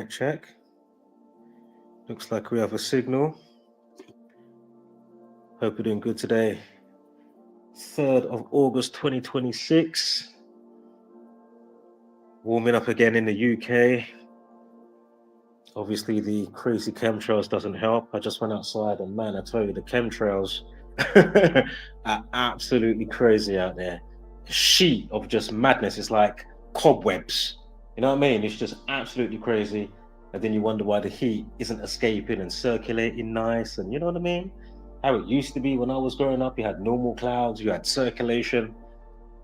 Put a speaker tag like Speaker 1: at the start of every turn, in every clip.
Speaker 1: Mic check. Looks like we have a signal. Hope you're doing good today. 3rd of August 2026. Warming up again in the UK. Obviously, the crazy chemtrails doesn't help. I just went outside and man, I tell you, the chemtrails are absolutely crazy out there. A sheet of just madness. It's like cobwebs. You know what I mean? It's just absolutely crazy. And then you wonder why the heat isn't escaping and circulating nice. And you know what I mean? How it used to be when I was growing up, you had normal clouds, you had circulation,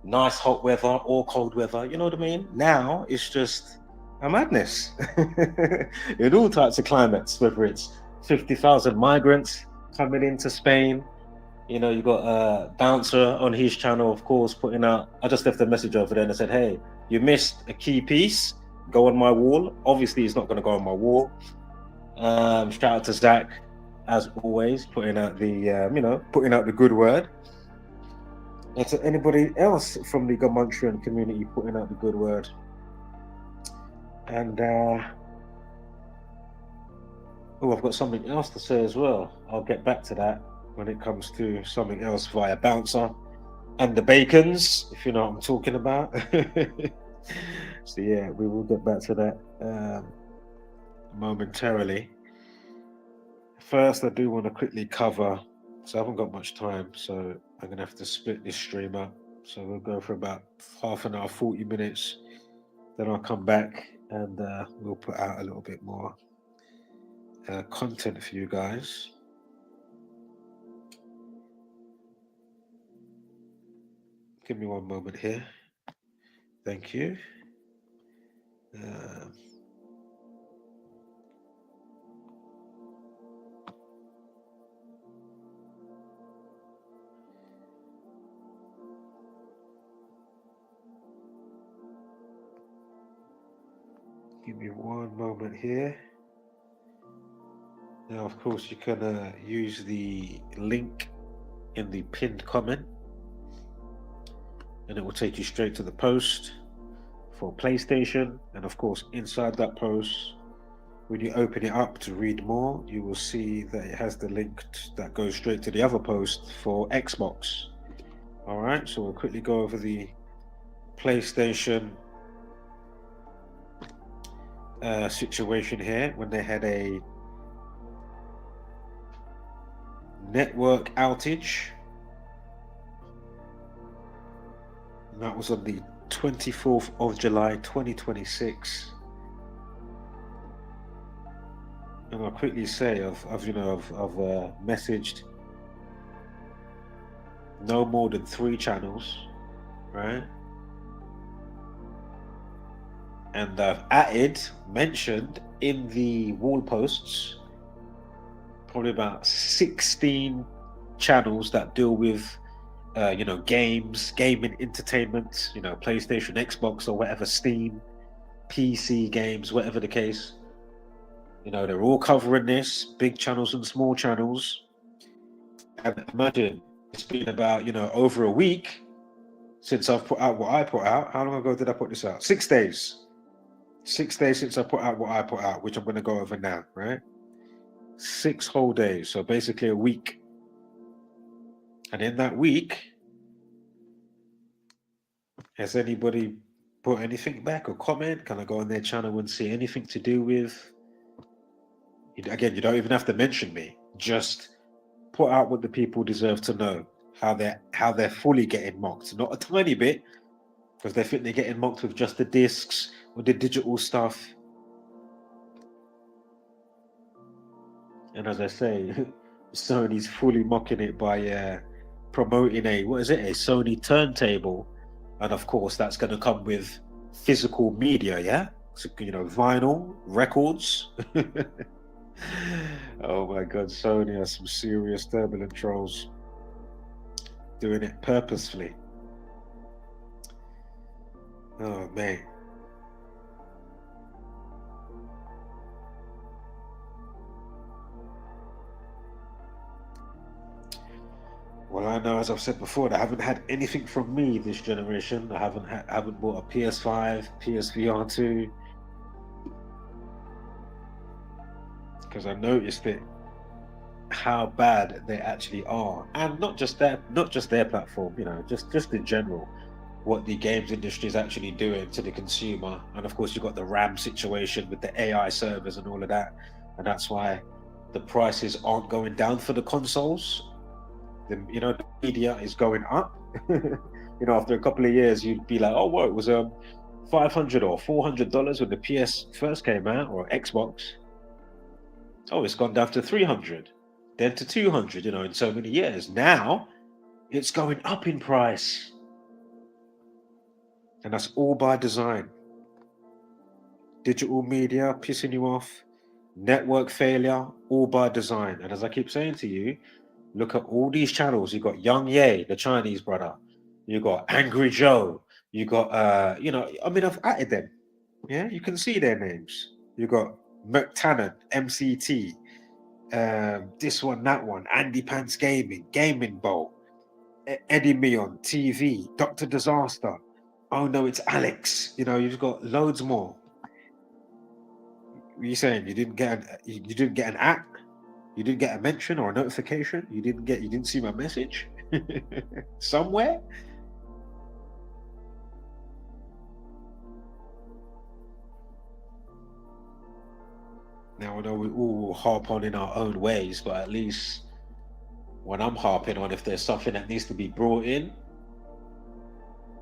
Speaker 1: nice hot weather or cold weather. You know what I mean? Now it's just a madness in all types of climates, whether it's 50,000 migrants coming into Spain. You know, you got Bouncer on his channel, of course, putting out. I just left a message over there and I said, hey, you missed a key piece. Go on my wall. Obviously, it's not going to go on my wall. Shout out to Zach, as always, putting out the putting out the good word. And to anybody else from the Gamontrian community putting out the good word. And I've got something else to say as well. I'll get back to that when it comes to something else via Bouncer and the Bacons, if you know what I'm talking about. So yeah, we will get back to that momentarily. First, I do want to quickly cover, so I haven't got much time, so I'm going to have to split this stream up. So we'll go for about half an hour, 40 minutes. Then I'll come back and we'll put out a little bit more content for you guys. Give me one moment here. Thank you. Give me one moment here. Now, of course, you can use the link in the pinned comment and it will take you straight to the post for PlayStation. And of course, inside that post, when you open it up to read more, you will see that it has the link that goes straight to the other post for Xbox. All right, so we'll quickly go over the PlayStation situation here when they had a network outage. And that was on the 24th of July 2026. And I'll quickly say I've messaged no more than 3 channels, right? And I've mentioned in the wall posts probably about 16 channels that deal with games, gaming, entertainment, PlayStation, Xbox, or whatever, Steam, PC games, whatever the case. They're all covering this, big channels and small channels. And imagine it's been about over a week since I've put out what I put out. How long ago did I put this out? 6 days. 6 days since I put out what I put out, which I'm going to go over now, right? 6 whole days, so basically a week. And in that week, has anybody put anything back or comment? Can I go on their channel and see anything to do with? Again, you don't even have to mention me. Just put out what the people deserve to know. How they're fully getting mocked, not a tiny bit, because they think they're getting mocked with just the discs or the digital stuff. And as I say, Sony's fully mocking it by promoting a Sony turntable, and of course that's going to come with physical media, yeah, so, vinyl records. Oh my God, Sony has some serious turbulent trolls doing it purposefully. Oh man. Well, I know, as I've said before, that I haven't had anything from me this generation. I haven't bought a PS5, PSVR 2. because I noticed it how bad they actually are, and not just their platform, just in general, what the games industry is actually doing to the consumer. And of course, you've got the RAM situation with the AI servers and all of that, and that's why the prices aren't going down for the consoles. The media is going up. After a couple of years, you'd be like, oh, whoa, it was $500 or $400 when the PS first came out, or Xbox. Oh, it's gone down to 300, then to 200. In so many years. Now it's going up in price, and that's all by design. Digital media pissing you off, network failure, all by design. And as I keep saying to you, look at all these channels. You got Young Ye, the Chinese brother. You got Angry Joe. You got I've added them. Yeah, you can see their names. You got McTannen, MCT, this one, that one, Andy Pants Gaming, Gaming Bowl, Eddie Meon, TV, Dr. Disaster. Oh no, it's Alex. You've got loads more. What are you saying? You didn't get an act? You didn't get a mention or a notification? You didn't see my message? Somewhere? Now I know we all harp on in our own ways, but at least when I'm harping on, if there's something that needs to be brought in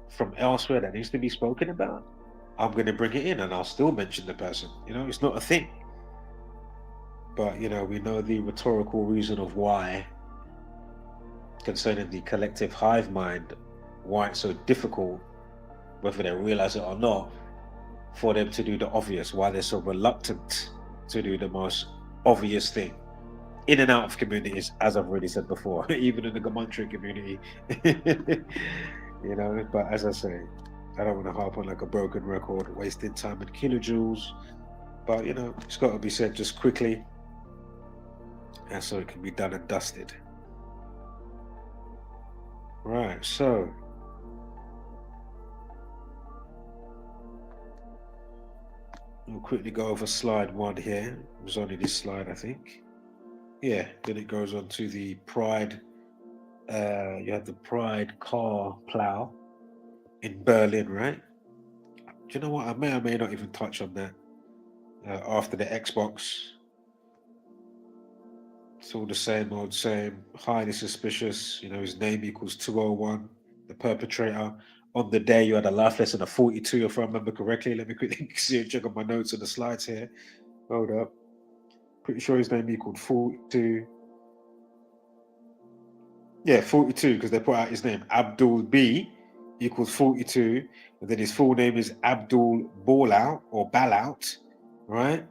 Speaker 1: from elsewhere that needs to be spoken about, I'm going to bring it in and I'll still mention the person. It's not a thing. But, we know the rhetorical reason of why, concerning the collective hive mind, why it's so difficult, whether they realize it or not, for them to do the obvious, why they're so reluctant to do the most obvious thing. In and out of communities, as I've already said before, even in the Gamuntry community. But as I say, I don't want to harp on like a broken record, wasting time and kilojoules. But it's got to be said just quickly, and so it can be done and dusted. Right, so we'll quickly go over slide 1 here. It was only this slide, I think. Yeah, then it goes on to the Pride. You have the Pride car plow in Berlin, right? Do you know what? I may or may not even touch on that after the Xbox. It's all the same old same. Highly suspicious. His name equals 201. The perpetrator. On the day, you had a life lesson of 42, if I remember correctly. Let me quickly see and check on my notes and the slides here. Hold up. Pretty sure his name equaled 42. Yeah, 42, because they put out his name. Abdul B equals 42. And then his full name is Abdul Ballout or Ballout, right?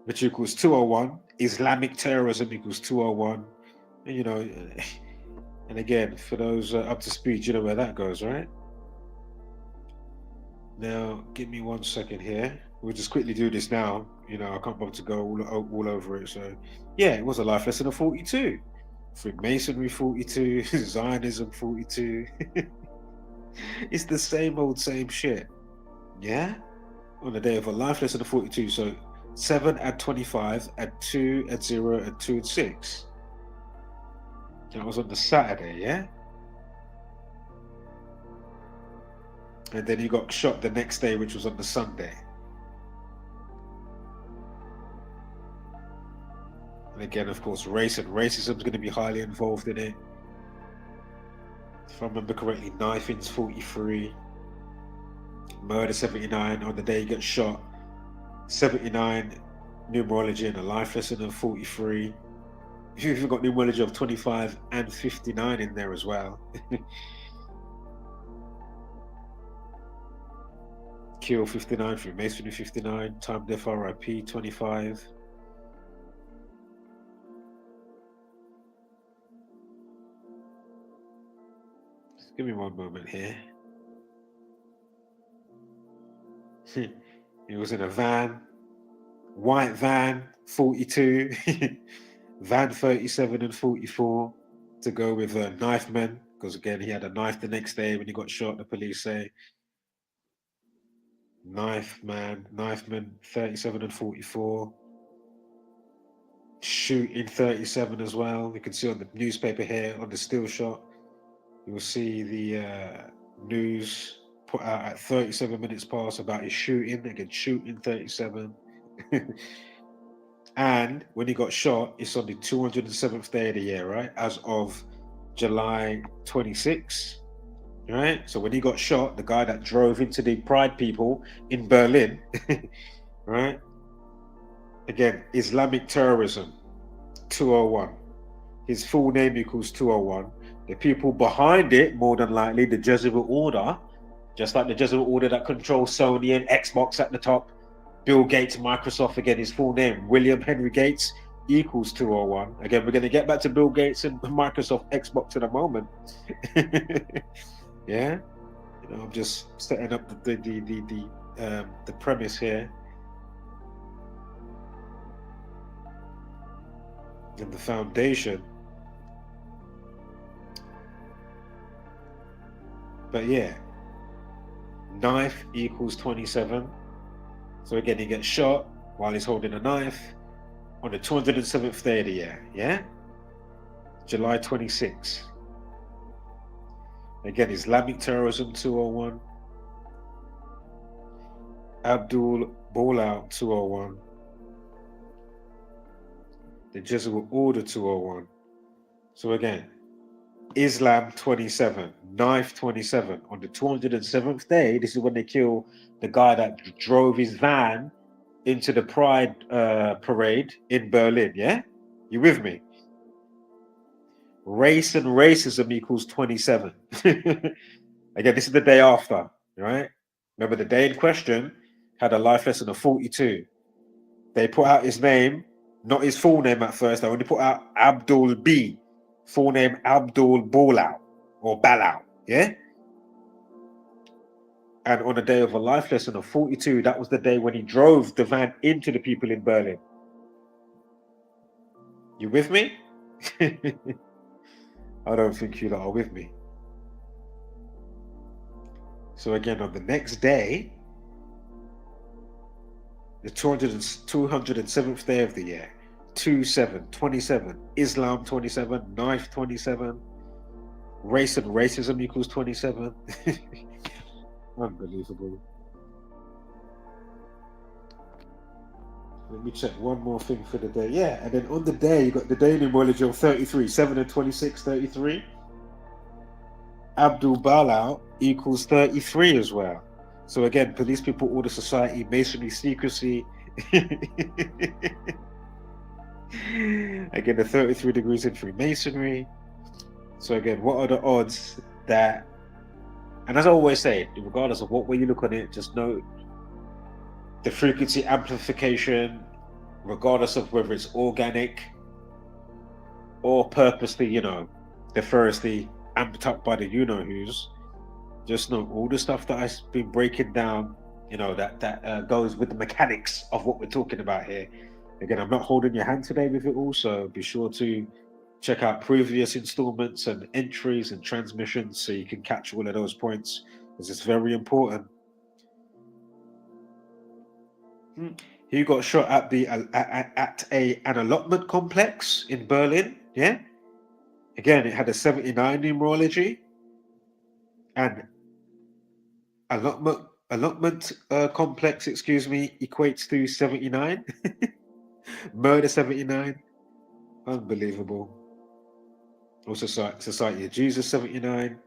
Speaker 1: Which equals 201. Islamic terrorism equals 201. And, and again, for those up to speed, you know where that goes, right? Now, give me 1 second here. We'll just quickly do this now. I can't bother to go all over it. So, yeah, it was a life lesson of 42. Freemasonry 42, Zionism 42. It's the same old, same shit. Yeah? On the day of a life lesson of 42. So 7 at 25, at 2, at 0, at 2 and 6. That was on the Saturday, yeah? And then he got shot the next day, which was on the Sunday. And again, of course, racism is going to be highly involved in it. If I remember correctly, knifing's 43, murder 79. On the day he got shot, 79 numerology and a life lesson of 43. You've even got numerology of 25 and 59 in there as well. Kill 59, Freemasonry 59, Time Death RIP 25. Just give me 1 moment here. He was in a van, white van, 42, van 37 and 44 to go with knife men, because again, he had a knife the next day when he got shot, the police say. Knife man, 37 and 44. shooting 37 as well. You can see on the newspaper here on the still shot, you will see the news put out at 37 minutes past about his shooting. Again, shooting 37. And when he got shot, it's on the 207th day of the year, right? As of July 26th, right? So when he got shot, the guy that drove into the Pride people in Berlin, right? Again, Islamic terrorism, 201. His full name equals 201. The people behind it, more than likely, the Jesuit order, just like the Jesuit order that controls Sony and Xbox at the top, Bill Gates, Microsoft, again, his full name, William Henry Gates, equals 201. Again, we're going to get back to Bill Gates and Microsoft Xbox in a moment. Yeah, you know, I'm just setting up the premise here and the foundation. But yeah, knife equals 27. So again, he gets shot while he's holding a knife on the 207th day of the year. Yeah, July 26. Again, Islamic terrorism 201. Abdul Ball-out 201. The Jesuit order 201. So again, Islam 27, knife 27. On the 207th day, this is when they kill the guy that drove his van into the Pride parade in Berlin. Yeah, you with me? Race and racism equals 27. Again, this is the day after, right? Remember, the day in question had a life lesson of 42. They put out his name, not his full name at first. They only put out Abdul B, full name Abdul Ball-out or Ball-out, yeah? And on the day of a life lesson of 42, that was the day when he drove the van into the people in Berlin. You with me? I don't think you lot are with me. So again, on the next day, the 207th day of the year, 27, Islam 27, knife 27, race and racism equals 27. Unbelievable. Let me check one more thing for the day. Yeah, and then on the day, you got the day numerology of 33, 7 and 26, 33. Abdul Ball-out equals 33 as well. So again, police, people, order, society, masonry, secrecy. Again, the 33 degrees in Freemasonry. So again, what are the odds that, and as I always say, regardless of what way you look on it, just note the frequency amplification, regardless of whether it's organic or purposely, you know, nefariously amped up by the you-know-who's. Just know all the stuff that I've been breaking down, you know, that goes with the mechanics of what we're talking about here. Again, I'm not holding your hand today with it all, so be sure to check out previous installments and entries and transmissions so you can catch all of those points, because it's very important. He got shot at an allotment complex in Berlin. Yeah. Again, it had a 79 numerology, and allotment complex, excuse me, equates to 79. Murder 79. Unbelievable. Also, Society of Jesus 79.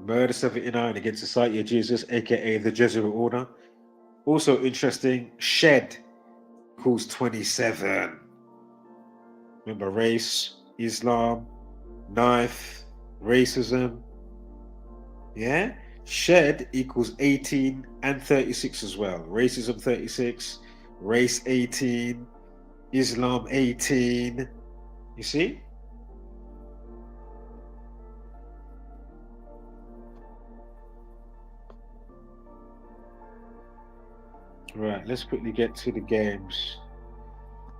Speaker 1: Murder 79 against Society of Jesus, aka the Jesuit order. Also interesting, shed equals 27. Remember, race, Islam, knife, racism. Yeah? Shed equals 18 and 36 as well. Racism 36, race 18, Islam 18. You see? Right, let's quickly get to the game's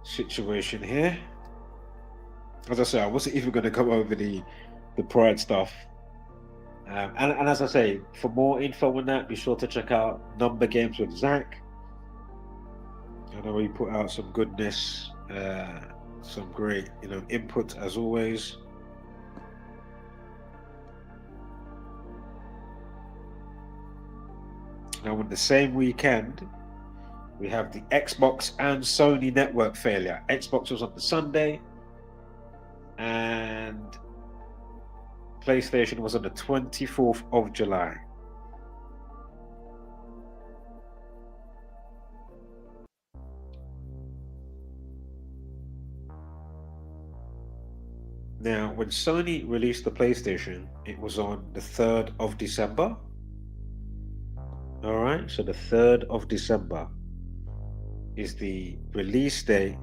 Speaker 1: situation here. As I said, I wasn't even going to come over the Pride stuff. And as I say, for more info on that, be sure to check out Number Games with Zach. I know we put out some goodness, some great, input as always. Now, on the same weekend, we have the Xbox and Sony network failure. Xbox was on the Sunday, and PlayStation was on the 24th of July. Now, when Sony released the PlayStation, it was on the 3rd of December. All right, so the 3rd of December is the release date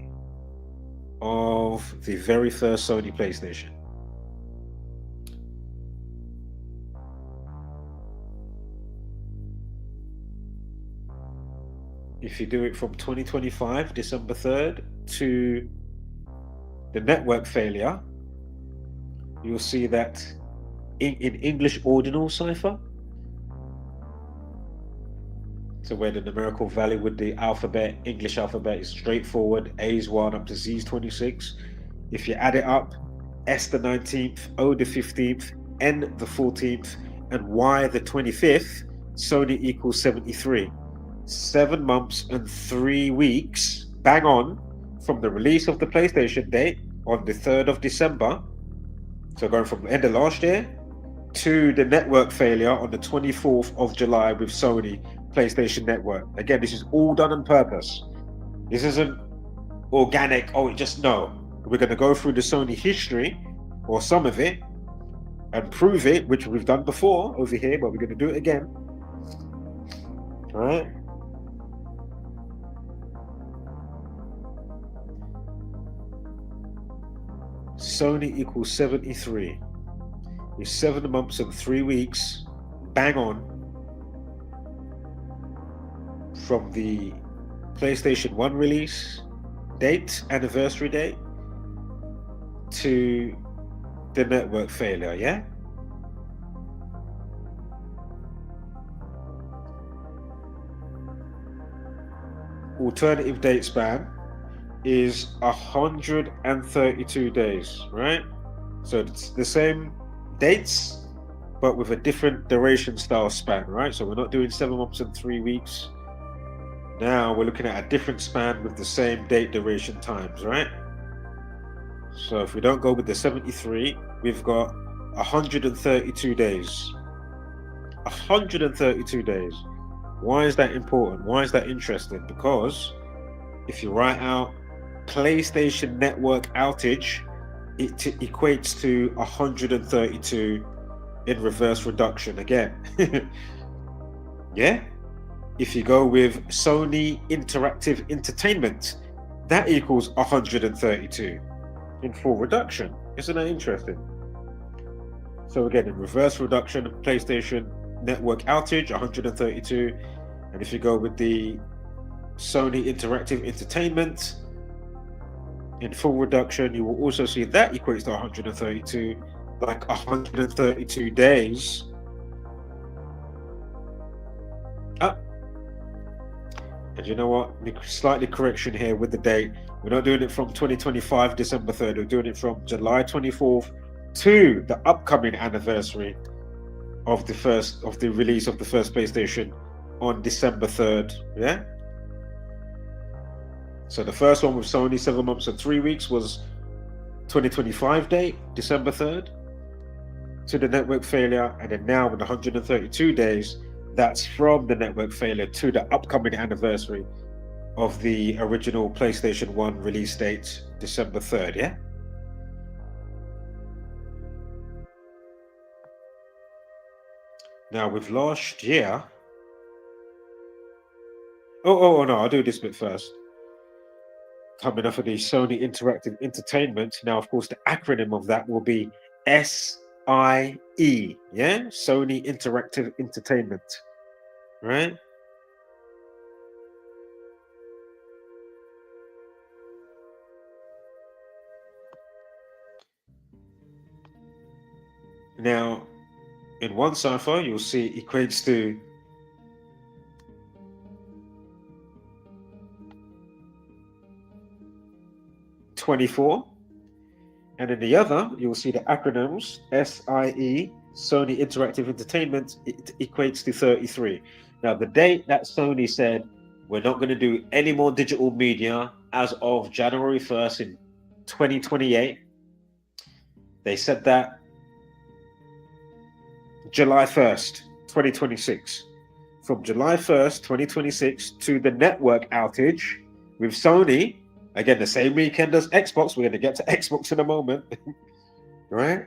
Speaker 1: of the very first Sony PlayStation. If you do it from 2025, December 3rd, to the network failure, you'll see that in English ordinal cipher, so where the numerical value with the alphabet, English alphabet, is straightforward, A's 1 up to Z's 26. If you add it up, S the 19th, O the 15th, N the 14th, and Y the 25th, Sony equals 73. 7 months and 3 weeks, bang on, from the release of the PlayStation date on the 3rd of December, so going from the end of last year, to the network failure on the 24th of July with Sony PlayStation Network. Again, this is all done on purpose. This isn't organic, no. We're going to go through the Sony history, or some of it, and prove it, which we've done before over here, but we're going to do it again. All right? Sony equals 73. It's 7 months and 3 weeks, bang on, from the PlayStation 1 release date, anniversary date, to the network failure, yeah? Alternative date span is 132 days, right? So it's the same dates, but with a different duration style span, right? So we're not doing 7 months and 3 weeks. Now we're looking at a different span with the same date duration times, right? So if we don't go with the 73, we've got 132 days. 132 days. Why is that important? Why is that interesting? Because if you write out PlayStation Network outage, it equates to 132 in reverse reduction again. Yeah? If you go with Sony Interactive Entertainment, that equals 132 in full reduction. Isn't that interesting? So again, in reverse reduction, PlayStation Network outage, 132. And if you go with the Sony Interactive Entertainment, in full reduction, you will also see that equates to 132, like 132 days. And you know what? Slightly correction here with the date. We're not doing it from 2025, December 3rd. We're doing it from July 24th to the upcoming anniversary of the release of the first PlayStation on December 3rd. Yeah? So the first one with Sony, 7 months and 3 weeks, was 2025 date, December 3rd, to the network failure. And then now with 132 days, that's from the network failure to the upcoming anniversary of the original PlayStation 1 release date, December 3rd, yeah? Now with last year... Oh, no, I'll do this bit first. Coming off of the Sony Interactive Entertainment, now of course the acronym of that will be SIE, yeah? Sony Interactive Entertainment, right? Now, in one cipher, you'll see equates to 24. And in the other, you'll see the acronyms SIE, Sony Interactive Entertainment, it equates to 33. Now, the date that Sony said we're not going to do any more digital media as of January 1st in 2028, they said that July 1st, 2026. From July 1st, 2026 to the network outage with Sony, again, the same weekend as Xbox, we're going to get to Xbox in a moment, right?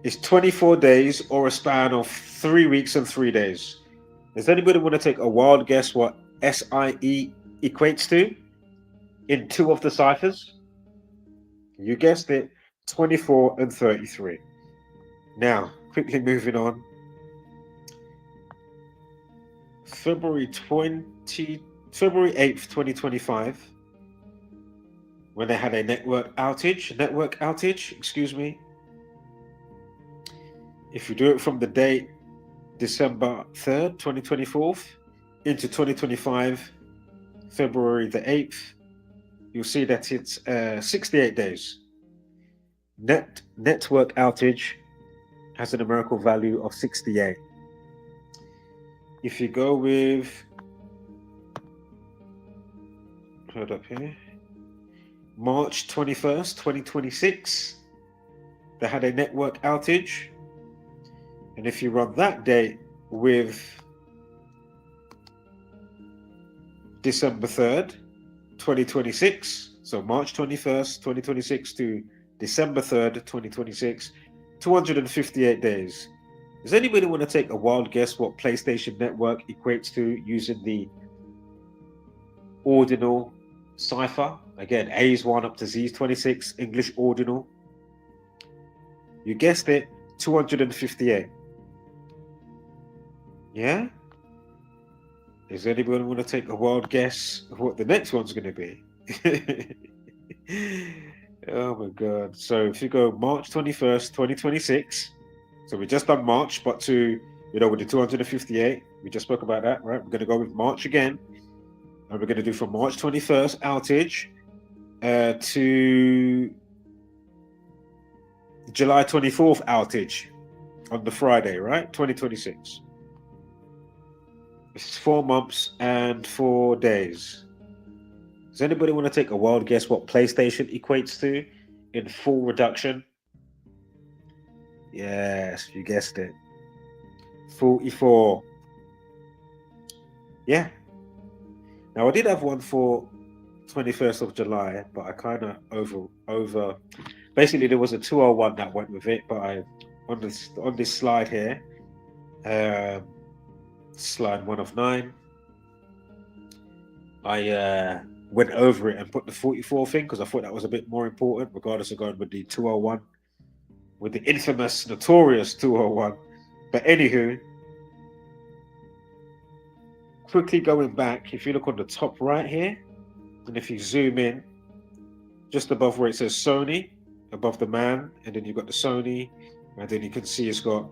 Speaker 1: It's 24 days or a span of 3 weeks and 3 days. Does anybody want to take a wild guess what SIE equates to in two of the ciphers? You guessed it, 24 and 33. Now, quickly moving on. February 8th, 2025, when they had a network outage, excuse me. If you do it from the date December 3rd, 2024 into 2025, February the 8th, you'll see that it's 68 days. Network outage has a numerical value of 68. If you go with, hold up here, March 21st, 2026, they had a network outage. And if you run that date with December 3rd, 2026, so March 21st, 2026 to December 3rd, 2026, 258 days. Does anybody want to take a wild guess what PlayStation Network equates to using the ordinal cipher? Again, A is 1 up to Z is 26, English ordinal. You guessed it, 258. Yeah? Does anybody want to take a wild guess of what the next one's going to be? Oh my God. So if you go March 21st, 2026, so we just done March, but with the 258, we just spoke about that, right? We're going to go with March again. And we're going to do from March 21st outage to July 24th outage on the Friday, right? 2026. It's 4 months and 4 days. Does anybody want to take a wild guess what PlayStation equates to in full reduction? Yes, you guessed it. 44. Yeah. Now I did have one for 21st of July, but I kind of over. Basically, there was a 201 that went with it, but on this slide here, slide 1 of 9, I went over it and put the 44 thing because I thought that was a bit more important, regardless of going with the 201, with the infamous, notorious 201. But anywho, quickly going back, if you look on the top right here, and if you zoom in, just above where it says Sony, above the man, and then you've got the Sony, and then you can see it's got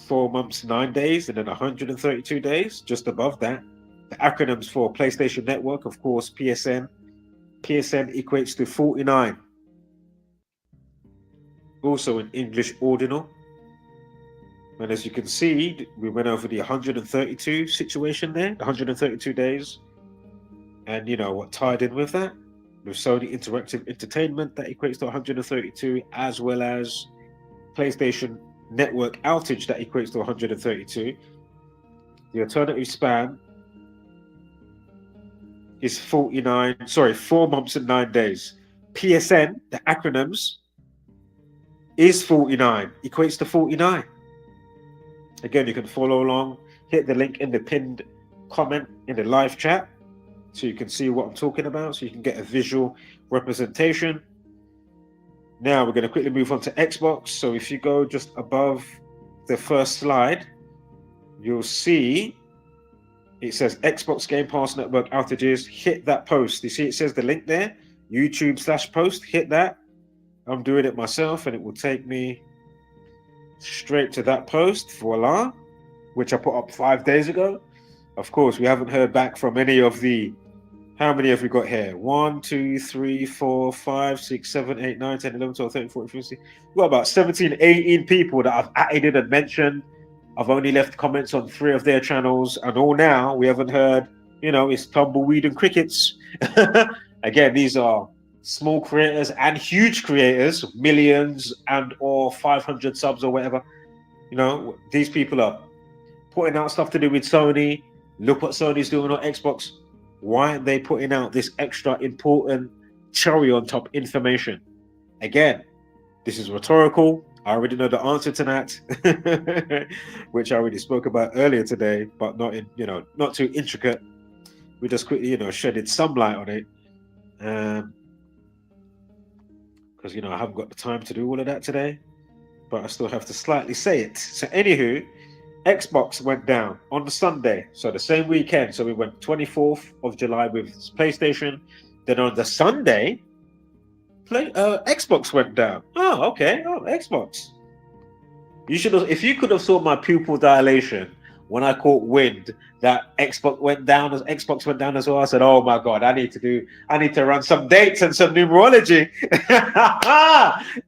Speaker 1: 4 months, 9 days, and then 132 days, just above that. The acronyms for PlayStation Network, of course, PSN. PSN equates to 49. Also in English ordinal. And as you can see, we went over the 132 situation there, 132 days. And you know what tied in with that? With Sony Interactive Entertainment, that equates to 132, as well as PlayStation Network outage, that equates to 132. The alternative span is 4 months and 9 days. PSN, the acronyms, is 49, equates to 49. Again, you can follow along, hit the link in the pinned comment in the live chat so you can see what I'm talking about, so you can get a visual representation. Now we're going to quickly move on to Xbox. So if you go just above the first slide, you'll see it says Xbox Game Pass Network outages. Hit that post. You see it says the link there, YouTube/post. Hit that. I'm doing it myself and it will take me straight to that post. Voila, which I put up 5 days ago. Of course, we haven't heard back from any of the How many have we got here? 1, 2, 3, 4, 5, 6, 7, 8, 9, 10, 11, 12, 13, 14, 15. We've got about 17, 18 people that I've added and mentioned. I've only left comments on 3 of their channels, and all now we haven't heard, it's tumbleweed and crickets. Again, these are small creators and huge creators, millions and or 500 subs or whatever. These people are putting out stuff to do with Sony. Look what Sony's doing on Xbox. Why aren't they putting out this extra important cherry on top information? Again, this is rhetorical. I already know the answer to that, which I already spoke about earlier today, but not not too intricate. We just quickly, shedded some light on it. Because, I haven't got the time to do all of that today, but I still have to slightly say it. So anywho, Xbox went down on the Sunday, so the same weekend. So we went 24th of July with PlayStation. Then on the Sunday, Xbox went down. Oh, okay. Oh, Xbox. You should have, if you could have saw my pupil dilation when I caught wind that Xbox went down as well. I said, "Oh my God, I need to run some dates and some numerology."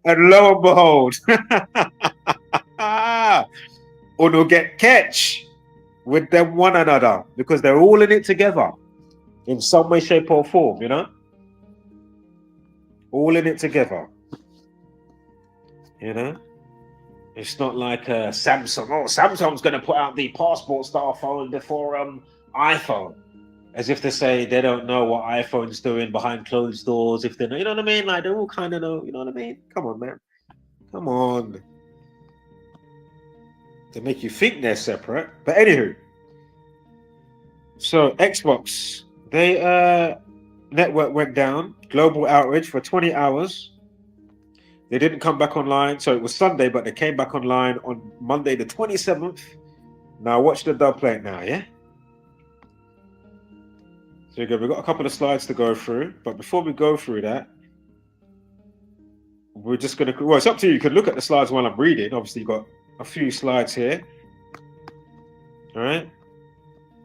Speaker 1: And lo and behold, Uno get catch with them one another because they're all in it together in some way, shape, or form, all in it together. It's not like Samsung. Oh, Samsung's going to put out the passport style phone before iPhone, as if to say they don't know what iPhone's doing behind closed doors. If they know, you know what I mean? Like they all kind of know. You know what I mean? Come on, man. Come on. To make you think they're separate. But anywho, so Xbox, they network went down, global outage for 20 hours. They didn't come back online, so it was Sunday, but they came back online on Monday the 27th. Now watch the dub plate now, yeah? So we've got a couple of slides to go through, but before we go through that, we're just going to, well, it's up to you. You can look at the slides while I'm reading. Obviously, you've got a few slides here. All right.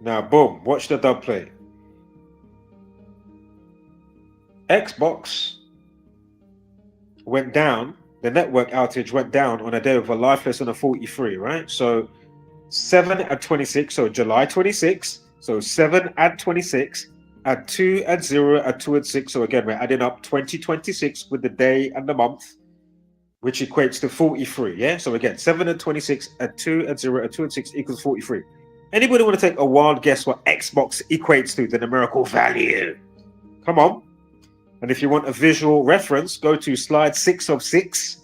Speaker 1: Now, boom, watch the dub play. Xbox went down, the network outage went down on a day with a life lesson of 43, right? So 7 at 26, so July 26, so 7 at 26, add 2 at 0, add 2 at 6. So again, we're adding up 2026 with the day and the month, which equates to 43, yeah? So again, 7 at 26, add 2 at 0, add 2 at 6 equals 43. Anybody want to take a wild guess what Xbox equates to, the numerical value? Come on. And if you want a visual reference, go to slide 6 of 6,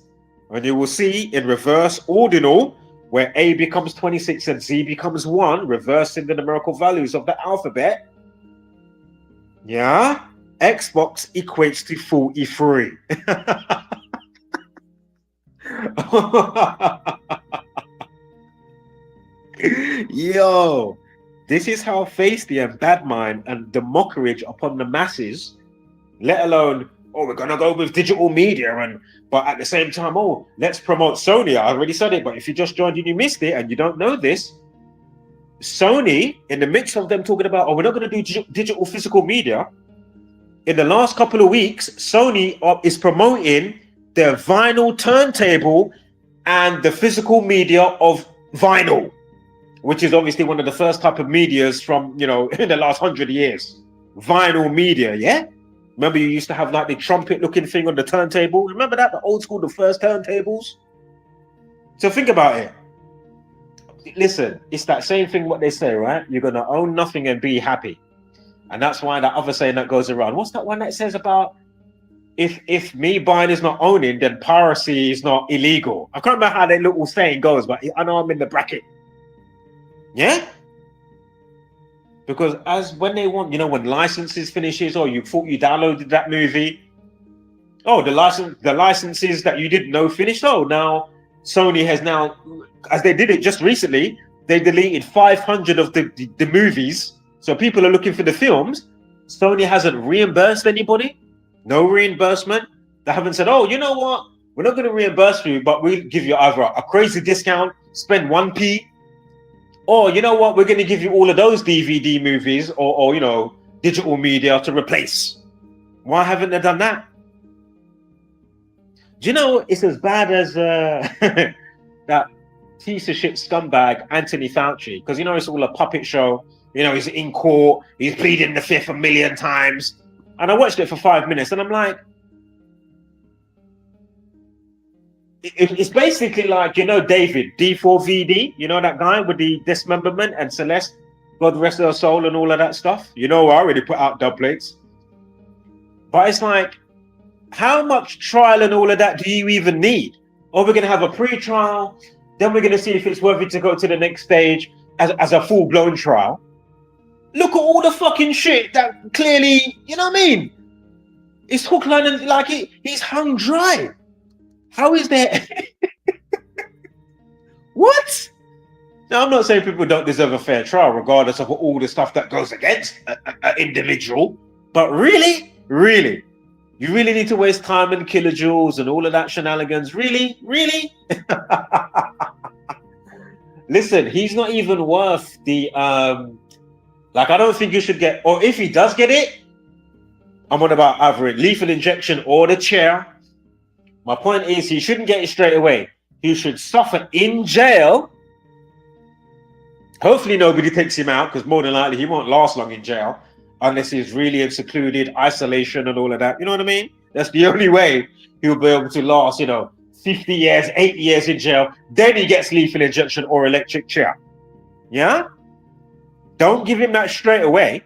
Speaker 1: and you will see in reverse ordinal, where A becomes 26 and Z becomes 1, reversing the numerical values of the alphabet. Yeah? Xbox equates to 43. Yo, this is how feisty and bad mind and the mockery upon the masses, let alone, oh, we're gonna go with digital media, but at the same time, oh, let's promote Sony. I already said it, but if you just joined and you missed it and you don't know this, Sony, in the midst of them talking about, oh, we're not going to do digital physical media, in the last couple of weeks, Sony is promoting their vinyl turntable and the physical media of vinyl, which is obviously one of the first type of medias from, in the last 100 years. Vinyl media, yeah? Remember you used to have like the trumpet looking thing on the turntable? Remember that? The old school, the first turntables? So think about it. Listen, it's that same thing what they say, right? You're going to own nothing and be happy. And that's why that other saying that goes around. What's that one that says about if me buying is not owning, then piracy is not illegal? I can't remember how that little saying goes, but I know I'm in the bracket. Yeah? Because when they want, when licenses finishes, or you thought you downloaded that movie, oh, the licenses that you didn't know finished. Oh, now Sony has now, as they did it just recently, they deleted 500 of the movies. So people are looking for the films. Sony hasn't reimbursed anybody. No reimbursement. They haven't said, oh, you know what? We're not going to reimburse you, but we'll give you either a crazy discount, spend 1p, or you know what? We're going to give you all of those DVD movies or digital media to replace. Why haven't they done that? Do you know it's as bad as that piece of shit scumbag Anthony Fauci? Because you know it's all a puppet show. You know, he's in court, he's pleading the fifth a million times. And I watched it for 5 minutes and I'm like, it's basically like, you know, David, D4VD, you know, that guy with the dismemberment and Celeste, God rest her soul and all of that stuff. You know, I already put out dub plates. But it's like, how much trial and all of that do you even need? Or we're going to have a pre-trial, then we're going to see if it's worthy to go to the next stage as a full-blown trial. Look at all the fucking shit that clearly, you know what I mean? It's hook, line, and like he's hung dry. How is there? What? Now, I'm not saying people don't deserve a fair trial, regardless of all the stuff that goes against an individual. But really, really, you really need to waste time and kilojoules and all of that shenanigans? Really? Really? Listen, he's not even worth the... Like, I don't think you should get, or if he does get it, I'm on about either a lethal injection or the chair. My point is, he shouldn't get it straight away. He should suffer in jail. Hopefully nobody takes him out, because more than likely he won't last long in jail unless he's really in secluded isolation and all of that. You know what I mean? That's the only way he'll be able to last, you know, 50 years, 8 years in jail. Then he gets lethal injection or electric chair. Yeah? Don't give him that straight away.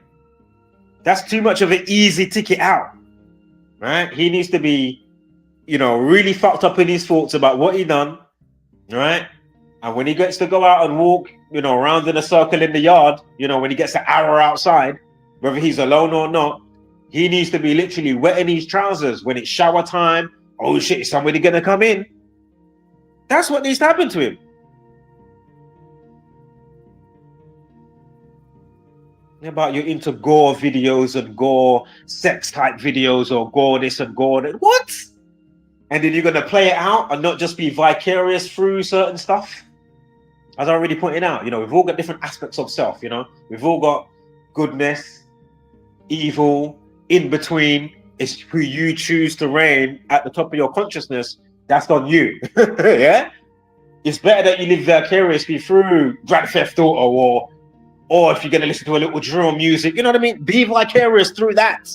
Speaker 1: That's too much of an easy ticket out, right? He needs to be, you know, really fucked up in his thoughts about what he done, right? And when he gets to go out and walk, you know, around in a circle in the yard, you know, when he gets the hour outside, whether he's alone or not, he needs to be literally wetting his trousers when it's shower time. Oh shit, is somebody gonna come in? That's what needs to happen to him. About you're into gore videos and gore sex type videos or gore this and gore that. What? And then you're going to play it out and not just be vicarious through certain stuff? As I already pointed out, you know, we've all got different aspects of self, you know. We've all got goodness, evil, in between. It's who you choose to reign at the top of your consciousness. That's on you. Yeah? It's better that you live vicariously through Grand Theft Auto or if you're going to listen to a little drill music, you know what I mean? Be vicarious through that.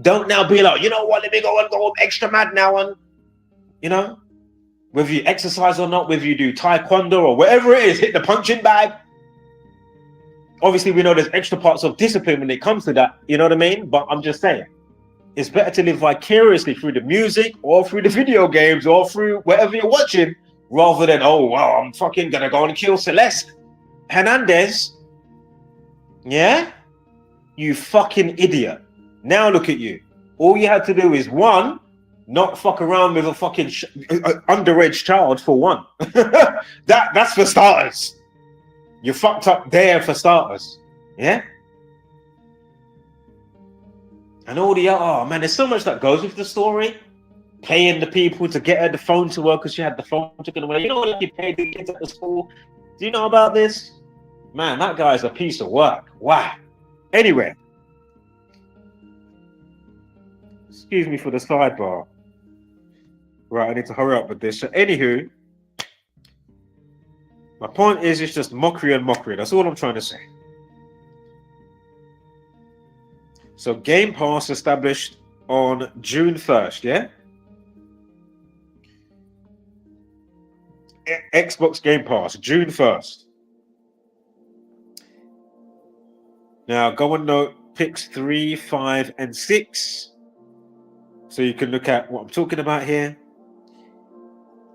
Speaker 1: Don't now be like, you know what, let me go extra mad now. And, you know, whether you exercise or not, whether you do taekwondo or whatever it is, hit the punching bag. Obviously, we know there's extra parts of discipline when it comes to that, you know what I mean? But I'm just saying, it's better to live vicariously through the music or through the video games or through whatever you're watching, rather than, oh, wow, I'm fucking going to go and kill Celeste Hernandez. Yeah? You fucking idiot. Now look at you. All you had to do is, one, not fuck around with a fucking underage child for one. That's for starters. You fucked up there for starters. Yeah? And all the, oh man, there's so much that goes with the story. Paying the people to get her the phone to work because she had the phone taken away. You know what, like you paid the kids at the school? Do you know about this? Man, that guy's a piece of work. Wow. Anyway. Excuse me for the sidebar. Right, I need to hurry up with this. So, anywho, my point is, it's just mockery and mockery. That's all I'm trying to say. So, Game Pass established on June 1st, yeah? Xbox Game Pass, June 1st. Now, go and note picks 3, 5, and 6. So you can look at what I'm talking about here.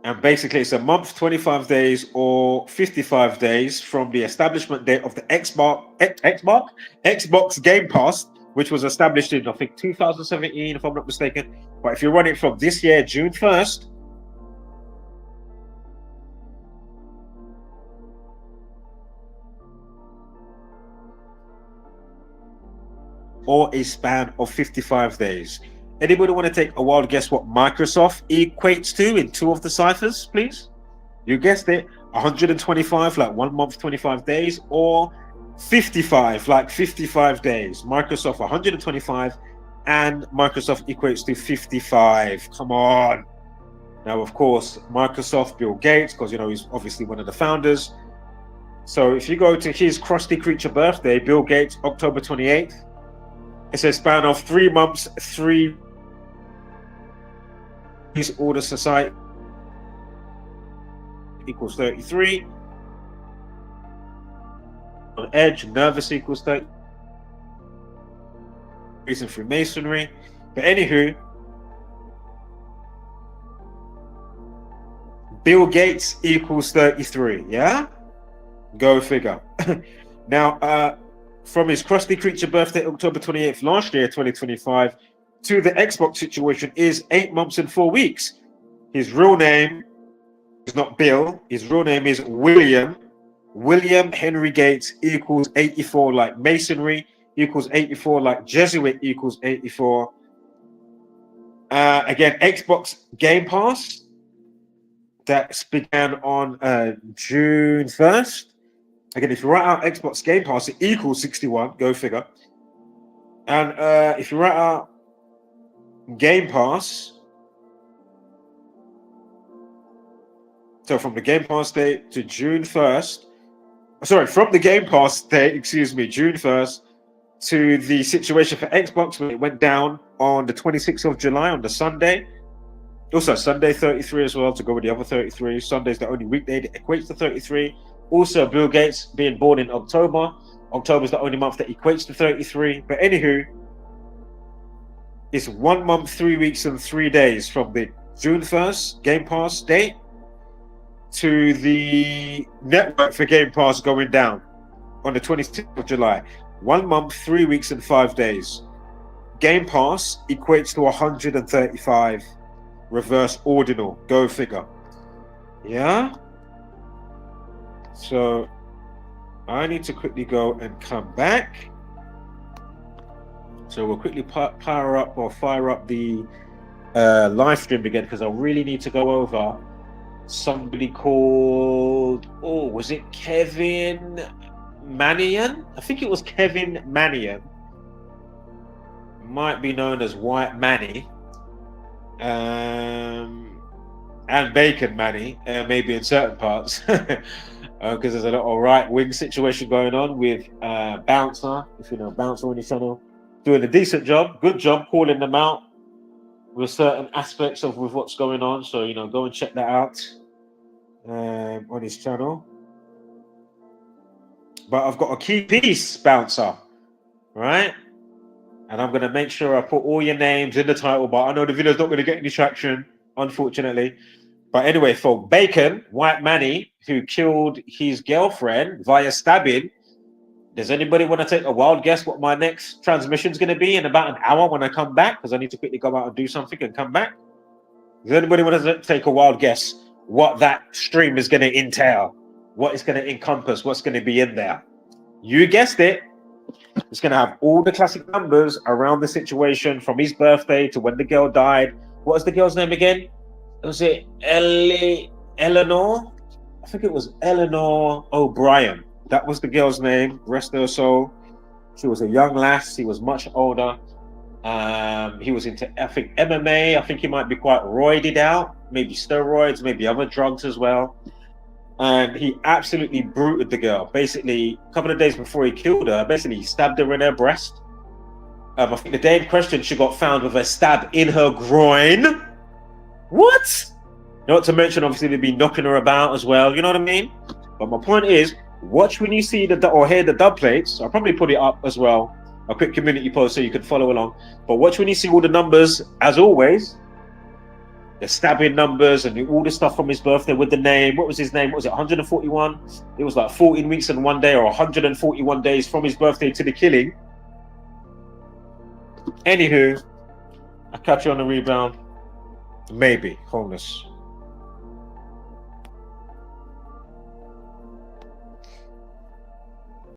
Speaker 1: And basically, it's a month, 25 days, or 55 days from the establishment date of the Xbox Game Pass, which was established in, I think, 2017, if I'm not mistaken. But if you run it from this year, June 1st, or a span of 55 days. Anybody want to take a wild guess what Microsoft equates to in two of the ciphers, please? You guessed it, 125, like 1 month, 25 days, or 55, like 55 days. Microsoft 125, and Microsoft equates to 55. Come on. Now, of course, Microsoft, Bill Gates, because, you know, he's obviously one of the founders. So if you go to his Krusty Creature birthday, Bill Gates, October 28th, it's a span of 3 months, 3 order society equals 33. On edge, nervous equals 30. Reason through masonry. But anywho, Bill Gates equals 33. Yeah? Go figure. Now, from his Krusty Creature birthday, October 28th last year, 2025, to the Xbox situation is 8 months and 4 weeks. His real name is not Bill. His real name is William. William Henry Gates equals 84 like masonry, equals 84 like Jesuit, equals 84. Again, Xbox Game Pass, that began on June 1st. Again, if you write out Xbox Game Pass, it equals 61, go figure. And if you write out Game Pass, so from the Game Pass date to June 1st, sorry, from the Game Pass date, excuse me, June 1st, to the situation for Xbox when it went down on the 26th of July on the Sunday. Also, Sunday 33 as well, to go with the other 33. Sunday's the only weekday that equates to 33. Also, Bill Gates being born in October. October's the only month that equates to 33. But anywho, it's 1 month, 3 weeks, and 3 days from the June 1st Game Pass date to the network for Game Pass going down on the 26th of July. 1 month, 3 weeks, and 5 days. Game Pass equates to 135. Reverse ordinal. Go figure. Yeah? So I need to quickly go and come back. So we'll quickly fire up the live stream again, because I really need to go over somebody called, oh, was it Kevin Manion? I think it was Kevin Manion. Might be known as White Manny. And Bacon Manny, maybe in certain parts. Because there's a little right-wing situation going on with Bouncer, if you know Bouncer on your channel, doing a decent job, good job calling them out with certain aspects of with what's going on. So, you know, go and check that out on his channel. But I've got a key piece, Bouncer, right? And I'm going to make sure I put all your names in the title, but I know the video's not going to get any traction, unfortunately. But anyway, for Bacon, White Manny, who killed his girlfriend via stabbing, does anybody want to take a wild guess what my next transmission is going to be in about an hour when I come back? Because I need to quickly go out and do something and come back. Does anybody want to take a wild guess what that stream is going to entail? What it's going to encompass? What's going to be in there? You guessed it. It's going to have all the classic numbers around the situation from his birthday to when the girl died. What was the girl's name again? Was it Eleanor? I think it was Eleanor O'Brien. That was the girl's name. Rest her soul. She was a young lass. He was much older. He was into, I think, MMA. I think he might be quite roided out. Maybe steroids, maybe other drugs as well. And he absolutely bruted the girl. Basically, a couple of days before he killed her, basically he stabbed her in her breast. I think the day in question, she got found with a stab in her groin. What? Not to mention, obviously, they'd be knocking her about as well. You know what I mean? But my point is, watch when you see the or hear the dub plates. I'll probably put it up as well. A quick community post so you can follow along. But watch when you see all the numbers, as always. The stabbing numbers and all the stuff from his birthday with the name. What was his name? What was it? 141? It was like 14 weeks and 1 day, or 141 days from his birthday to the killing. Anywho, I'll catch you on the rebound. Maybe. Wholeness.